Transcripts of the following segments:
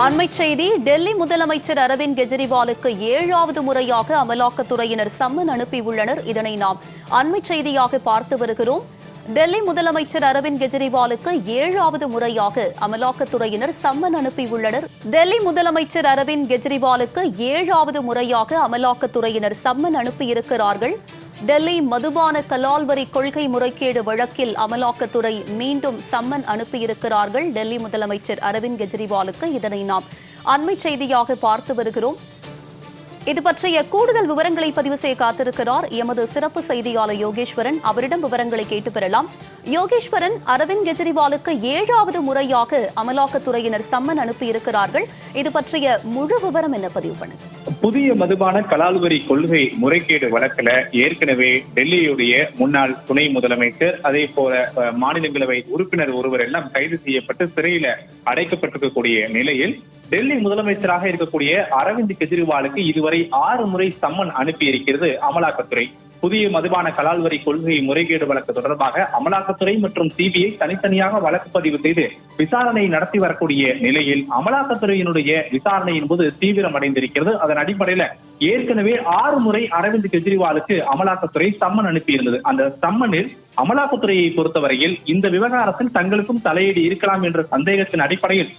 அண்மைச் செய்தி. டெல்லி முதலமைச்சர் அரவிந்த் கெஜ்ரிவாலுக்கு 7வது முறையாக அமலாக்கத்துறையினர் சம்மன் அனுப்பியுள்ளனர். இதனை நாம் அண்மைச் செய்தியாக பார்த்து வருகிறோம். டெல்லி முதலமைச்சர் அரவிந்த் கெஜ்ரிவாலுக்கு 7வது முறையாக அமலாக்கத்துறையினர் சம்மன் அனுப்பியுள்ளனர். டெல்லி முதலமைச்சர் அரவிந்த் கெஜ்ரிவாலுக்கு 7வது முறையாக அமலாக்கத்துறையினர் சம்மன் அனுப்பியிருக்கிறார்கள். டெல்லி மதுபான கலால்வரி கொள்கை முறைகேடு வழக்கில் அமலாக்கத்துறை மீண்டும் சம்மன் அனுப்பியிருக்கிறார்கள் டெல்லி முதலமைச்சர் அரவிந்த் கெஜ்ரிவாலுக்கு. இதனை நாம் அண்மை செய்தியாக பார்த்து வருகிறோம். இது பற்றிய கூடுதல் விவரங்களை பதிவு செய்ய காத்திருக்கிறார் எமது சிறப்பு செய்தியாளர் யோகேஸ்வரன். அவரிடம் விவரங்களை கேட்டு பெறலாம். யோகேஸ்வரன், அரவிந்த் கெஜ்ரிவாலுக்கு 7வது முறையாக அமலாக்கத்துறையினர் சம்மன் அனுப்பியிருக்கிறார்கள். இது பற்றிய முழு விவரம் என்ன பதிவு பண்ணுங்க. புதிய மதுபான கலால்வரி கொள்கை முறைகேடு வழக்குல ஏற்கனவே டெல்லியுடைய முன்னாள் துணை முதலமைச்சர், அதே போல மாநிலங்களவை உறுப்பினர் ஒருவர் எல்லாம் கைது செய்யப்பட்டு சிறையில அடைக்கப்பட்டிருக்கக்கூடிய நிலையில் டெல்லி முதலமைச்சராக இருக்கக்கூடிய அரவிந்த் கெஜ்ரிவாலுக்கு இதுவரை 6 முறை சம்மன் அனுப்பியிருக்கிறது அமலாக்கத்துறை. புதிய மதுபான கலால்வரி கொள்கை முறைகேடு வழக்கு தொடர்பாக அமலாக்கத்துறை மற்றும் சிபிஐ தனித்தனியாக வழக்கு பதிவு செய்து விசாரணை நடத்தி வரக்கூடிய நிலையில் அமலாக்கத்துறையினுடைய விசாரணையின் போது தீவிரமடைந்திருக்கிறது. அதன் அடிப்படையில ஏற்கனவே 6 முறை அரவிந்த் கெஜ்ரிவாலுக்கு அமலாக்கத்துறை சம்மன் அனுப்பியிருந்தது. அந்த சம்மனில் அமலாக்கத்துறையை பொறுத்தவரையில் இந்த விவகாரத்தில் தங்களுக்கும் தலையீடு இருக்கலாம் என்ற சந்தேகத்தின் அடிப்படையில்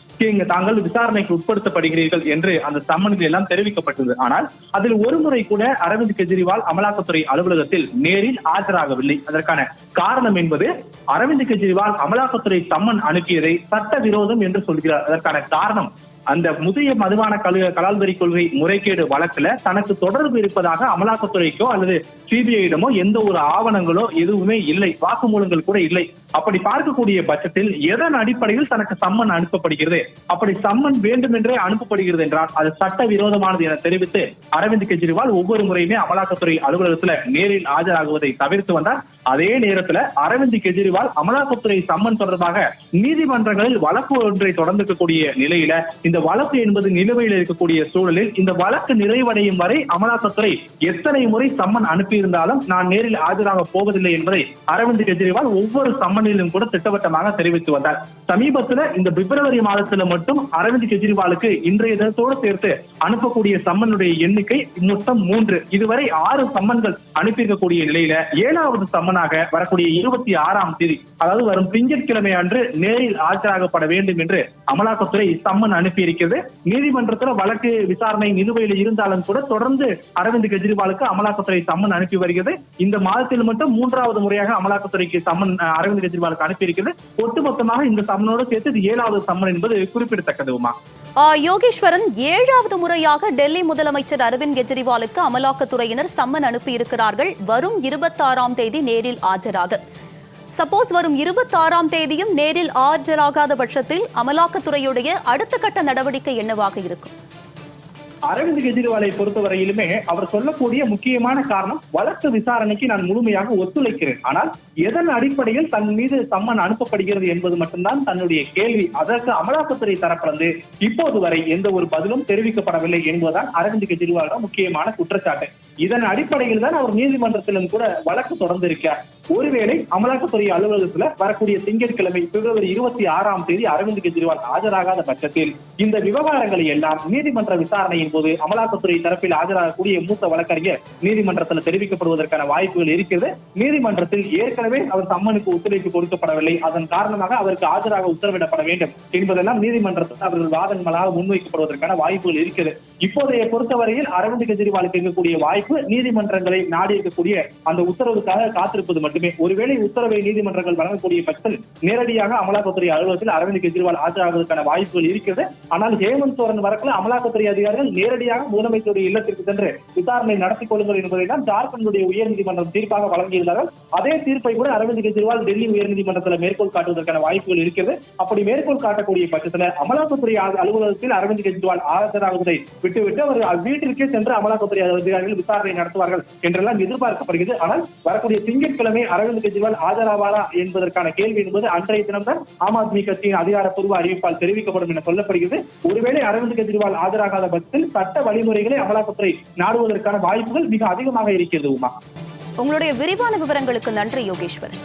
தாங்கள் விசாரணைக்கு உட்படுத்தப்படுகிறீர்கள் என்று அந்த சம்மனில் எல்லாம் தெரிவிக்கப்பட்டது. ஆனால் அதில் ஒரு முறை கூட அரவிந்த் கெஜ்ரிவால் அமலாக்கத்துறை அலுவலகத்தில் நேரில் ஆஜராகவில்லை. அதற்கான காரணம் என்பது அரவிந்த் கெஜ்ரிவால் அமலாக்கத்துறை சம்மன் அனுப்பியதை சட்டவிரோதம் என்று சொல்கிறார். அதற்கான காரணம், அந்த புதிய மதுபான கலால்வரி கொள்கை முறைகேடு வழக்குல தனக்கு தொடர்பு இருப்பதாக அமலாக்கத்துறைக்கோ அல்லது சிபிஐயிடமோ எந்த ஒரு ஆவணங்களோ எதுவுமே இல்லை, வாக்குமூலங்கள் கூட இல்லை. அப்படி பார்க்கக்கூடிய பட்சத்தில் எதன் அடிப்படையில் தனக்கு சம்மன் அனுப்பப்படுகிறது, அப்படி சம்மன் வேண்டும் என்றே அனுப்பப்படுகிறது என்றால் அது சட்ட விரோதமானது என தெரிவித்து அரவிந்த் கெஜ்ரிவால் ஒவ்வொரு முறையுமே அமலாக்கத்துறை அலுவலகத்துல நேரில் ஆஜராகுவதை தவிர்த்து வந்தார். அதே நேரத்தில் அரவிந்த் கெஜ்ரிவால் அமலாக்கத்துறை சம்மன் தொடர்பாக நீதிமன்றங்களில் வழக்கு ஒன்றை தொடர்ந்திருக்கக்கூடிய நிலையில இந்த வழக்கு என்பது நிலுவையில் இருக்கக்கூடிய சூழலில் இந்த வழக்கு நிறைவடையும் வரை அமலாக்கத்துறை எத்தனை முறை சம்மன் அனுப்பியிருந்தாலும் நான் நேரில் ஆஜராக போவதில்லை என்பதை அரவிந்த் கெஜ்ரிவால் ஒவ்வொரு சம்மனிலும் கூட திட்டவட்டமாக தெரிவித்து வந்தார். சமீபத்தில் இந்த பிப்ரவரி மாதத்துல மட்டும் அரவிந்த் கெஜ்ரிவாலுக்கு இன்றைய தினத்தோடு சேர்த்து அனுப்பக்கூடிய சம்மனுடைய எண்ணிக்கை மொத்தம் 3. இதுவரை 6 சம்மன்கள் அனுப்பியிருக்கக்கூடிய நிலையில 7வது சம்மனாக வரக்கூடிய 26ஆம் தேதி, அதாவது வரும் திங்கட்கிழமை அன்று நேரில் ஆஜராகப்பட வேண்டும் என்று அமலாக்கத்துறை சம்மன் அனுப்பியிருக்கிறது. நீதிமன்றத்தில் வழக்கு விசாரணை நிலுவையில் இருந்தாலும் கூட தொடர்ந்து அரவிந்த் கெஜ்ரிவாலுக்கு அமலாக்கத்துறை சம்மன் அனுப்பி வருகிறது. இந்த மாதத்தில் மட்டும் 3வது முறையாக அமலாக்கத்துறைக்கு சம்மன் அரவிந்த் கெஜ்ரிவாலுக்கு அனுப்பியிருக்கிறது. ஒட்டுமொத்தமாக இந்த சம்மனோடு சேர்த்து 7வது சம்மன் என்பது குறிப்பிடத்தக்கதுமா. யோகேஸ்வரன், 7வது முறையாக டெல்லி முதலமைச்சர் அரவிந்த் கெஜ்ரிவாலுக்கு அமலாக்கத்துறையினர் சம்மன் அனுப்பியிருக்கிறார்கள். வரும் 26ஆம் தேதி நேரில் ஆஜராக. சப்போஸ் வரும் 26ஆம் தேதியும் நேரில் ஆஜராகாத பட்சத்தில் அமலாக்கத்துறையுடைய அடுத்த கட்ட நடவடிக்கை என்னவாக இருக்கும்? அரவிந்த் கெஜ்ரிவாலை பொறுத்தவரையிலுமே அவர் சொல்லக்கூடிய முக்கியமான காரணம், வழக்கு விசாரணைக்கு நான் முழுமையாக ஒத்துழைக்கிறேன், ஆனால் எதன் அடிப்படையில் தன் மீது சம்மன் அனுப்பப்படுகிறது என்பது மட்டும்தான் தன்னுடைய கேள்வி. அதற்கு அமலாக்கத்துறை தரப்பிலிருந்து இப்போது வரை எந்த ஒரு பதிலும் தெரிவிக்கப்படவில்லை என்பதுதான் அரவிந்த் கெஜ்ரிவாலிடம் முக்கியமான குற்றச்சாட்டு. இதன் அடிப்படையில் தான் அவர் நீதிமன்றத்திலும் கூட வழக்கு தொடர்ந்திருக்கிறார். ஒருவேளை அமலாக்கத்துறை அலுவலகத்துல வரக்கூடிய திங்கட்கிழமை பிப்ரவரி 26ஆம் தேதி அரவிந்த் கெஜ்ரிவால் ஆஜராகாத பட்சத்தில் இந்த விவகாரங்களை எல்லாம் நீதிமன்ற விசாரணையின் போது அமலாக்கத்துறை தரப்பில் ஆஜராகக்கூடிய மூத்த வழக்கறிஞர் நீதிமன்றத்தில் தெரிவிக்கப்படுவதற்கான வாய்ப்புகள் இருக்கிறது. நீதிமன்றத்தில் ஏற்கனவே அவர் சம்மனுக்கு ஒத்துழைப்பு கொடுக்கப்படவில்லை, அதன் காரணமாக அவருக்கு ஆஜராக உத்தரவிடப்பட வேண்டும் என்பதெல்லாம் நீதிமன்றத்தில் அவர்கள் வாதங்களாக முன்வைக்கப்படுவதற்கான வாய்ப்புகள் இருக்கிறது. இப்போதைய பொறுத்தவரையில் அரவிந்த் கெஜ்ரிவாலுக்கு இருக்கக்கூடிய வாய்ப்பு நீதிமன்றங்களை நாடி இருக்கக்கூடிய அந்த உத்தரவுக்காக காத்திருப்பது மட்டுமே. ஒருவேளை உத்தரவை நீதிமன்றங்கள் வழங்கக்கூடிய பட்சத்தில் நேரடியாக அமலாக்கத்துறை அலுவலகத்தில் அரவிந்த் கெஜ்ரிவால் ஆஜராகுவதற்கான வாய்ப்புகள் இருக்கிறது. ஆனால் ஹேமந்த் சோரன் வழக்கில் அமலாக்கத்துறை அதிகாரிகள் நேரடியாக முதலமைச்சருடைய இல்லத்திற்கு சென்று விசாரணை நடத்திக் கொள்ளுங்கள் என்பதை தான் ஜார்க்கண்டுடைய உயர்நீதிமன்றம் தீர்ப்பாக வழங்கியிருந்தார்கள். அதே தீர்ப்பை கூட அரவிந்த் கெஜ்ரிவால் டெல்லி உயர்நீதிமன்றத்தில் மேற்கோள் காட்டுவதற்கான வாய்ப்புகள் இருக்கிறது. அப்படி மேற்கோள் காட்டக்கூடிய பட்சத்தில் அமலாக்கத்துறை அலுவலகத்தில் அரவிந்த் கெஜ்ரிவால் ஆஜராகுவதை விட்டுவிட்டு அவர் வீட்டிற்கே சென்று அமலாக்கத்துறை அதிகாரிகள் விசாரணை நடத்துவார்கள் என்றெல்லாம் எதிர்பார்க்கப்படுகிறது. ஆனால் வரக்கூடிய திங்கட்கிழமை அரவிந்த் கெஜ்ரிவால் ஆஜராவாரா என்பதற்கான கேள்வி என்பது அன்றைய தினம்தான் ஆம் ஆத்மி கட்சியின் அதிகாரப்பூர்வ அறிவிப்பால் தெரிவிக்கப்படும் என சொல்லப்படுகிறது. ஒருவேளை அரவிந்த் கெஜ்ரிவால் ஆஜராகாத பட்சத்தில் சட்ட வழிமுறைகளை அமலாக்கத்துறை நாடுவதற்கான வாய்ப்புகள் மிக அதிகமாக இருக்கிறது. உமா, உங்களுடைய விரிவான விவரங்களுக்கு நன்றி யோகேஸ்வரன்.